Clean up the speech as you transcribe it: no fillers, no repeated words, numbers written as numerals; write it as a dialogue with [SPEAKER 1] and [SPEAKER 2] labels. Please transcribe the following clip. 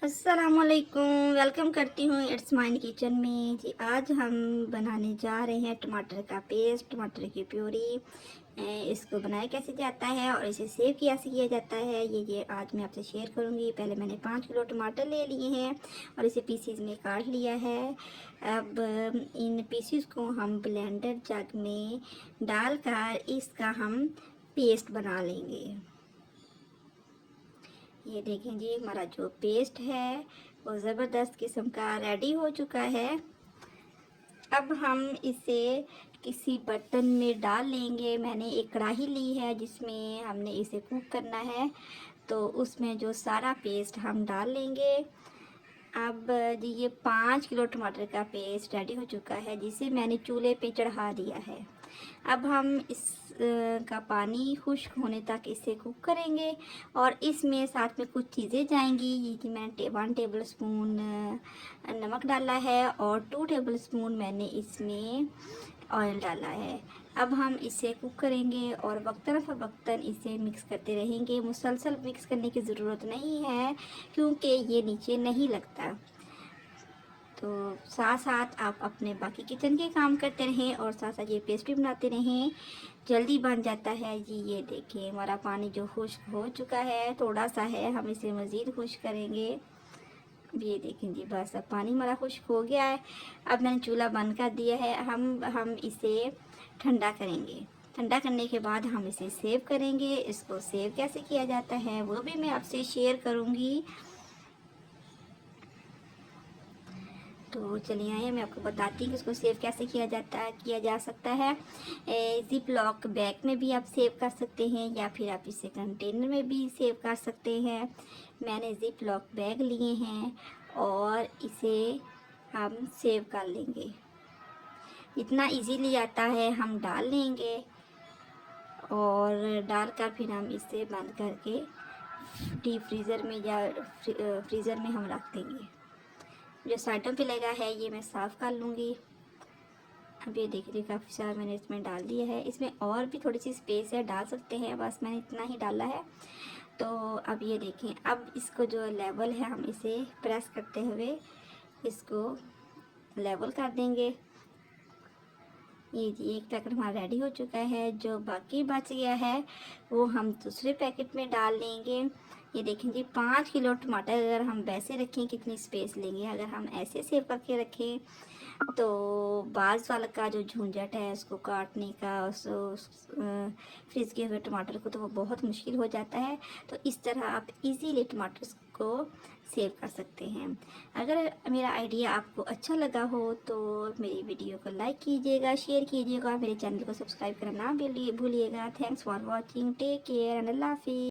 [SPEAKER 1] अस्सलामुअलैकुम, वेलकम करती हूँ इट्स माइन किचन में जी। आज हम बनाने जा रहे हैं टमाटर का पेस्ट, टमाटर की प्यूरी। इसको बनाया कैसे जाता है और इसे सेव कैसे किया जाता है ये आज मैं आपसे शेयर करूँगी। पहले मैंने 5 किलो टमाटर ले लिए हैं और इसे पीसीज में काट लिया है। अब इन पीसीज को हम ब्लेंडर जग में डालकर इसका हम पेस्ट बना लेंगे। ये देखें जी, हमारा जो पेस्ट है वो ज़बरदस्त किस्म का रेडी हो चुका है। अब हम इसे किसी बर्तन में डाल लेंगे। मैंने एक कढ़ाई ली है जिसमें हमने इसे कुक करना है, तो उसमें जो सारा पेस्ट हम डाल लेंगे। अब जी ये 5 किलो टमाटर का पेस्ट रेडी हो चुका है जिसे मैंने चूल्हे पे चढ़ा दिया है। अब हम इस का पानी खुश्क होने तक इसे कुक करेंगे और इसमें साथ में कुछ चीज़ें जाएंगी। ये कि मैंने 1 टेबल स्पून नमक डाला है और 2 टेबल स्पून मैंने इसमें ऑयल डाला है। अब हम इसे कुक करेंगे और वक्तन फ़वक्तन इसे मिक्स करते रहेंगे। मुसलसल मिक्स करने की ज़रूरत नहीं है क्योंकि ये नीचे नहीं लगता। तो साथ साथ आप अपने बाकी किचन के काम करते रहें और साथ साथ ये पेस्ट भी बनाते रहें, जल्दी बन जाता है जी। ये देखिए हमारा पानी जो खुश्क हो चुका है, थोड़ा सा है, हम इसे मज़ीद खुश्क करेंगे। अब ये देखें जी, बस अब पानी हमारा खुश्क हो गया है। अब मैंने चूल्हा बंद कर दिया है। हम इसे ठंडा करेंगे। ठंडा करने के बाद हम इसे सेव करेंगे। इसको सेव कैसे किया जाता है वो भी मैं आपसे शेयर करूँगी। तो चलिए आइए मैं आपको बताती हूँ कि इसको सेव कैसे किया जा सकता है। ज़िप लॉक बैग में भी आप सेव कर सकते हैं या फिर आप इसे कंटेनर में भी सेव कर सकते हैं। मैंने ज़िप लॉक बैग लिए हैं और इसे हम सेव कर लेंगे। इतना इजीली आता है, हम डाल लेंगे और डालकर फिर हम इसे बंद करके डीप फ्रीज़र में या फ्रीज़र में हम रख देंगे। जो साइडों पे लगा है ये मैं साफ़ कर लूँगी। अब ये देखिए काफ़ी सारा मैंने इसमें डाल दिया है। इसमें और भी थोड़ी सी स्पेस है, डाल सकते हैं, बस मैंने इतना ही डाला है। तो अब ये देखें, अब इसको जो लेवल है हम इसे प्रेस करते हुए इसको लेवल कर देंगे। ये जी एक पैकेट हमारा रेडी हो चुका है। जो बाकी बच गया है वो हम दूसरे पैकेट में डाल लेंगे। ये देखें जी, 5 किलो टमाटर अगर हम वैसे रखें कितनी स्पेस लेंगे। अगर हम ऐसे सेव करके रखें तो बाज़ वाला का जो झंझट है उसको काटने का, फ्रीज़ किए हुए टमाटर को, तो वो बहुत मुश्किल हो जाता है। तो इस तरह आप इजीली टमाटर को सेव कर सकते हैं। अगर मेरा आइडिया आपको अच्छा लगा हो तो मेरी वीडियो को लाइक कीजिएगा, शेयर कीजिएगा, मेरे चैनल को सब्सक्राइब करना ना भूलिएगा। Thanks for watching, take care and Allah हाफिज़।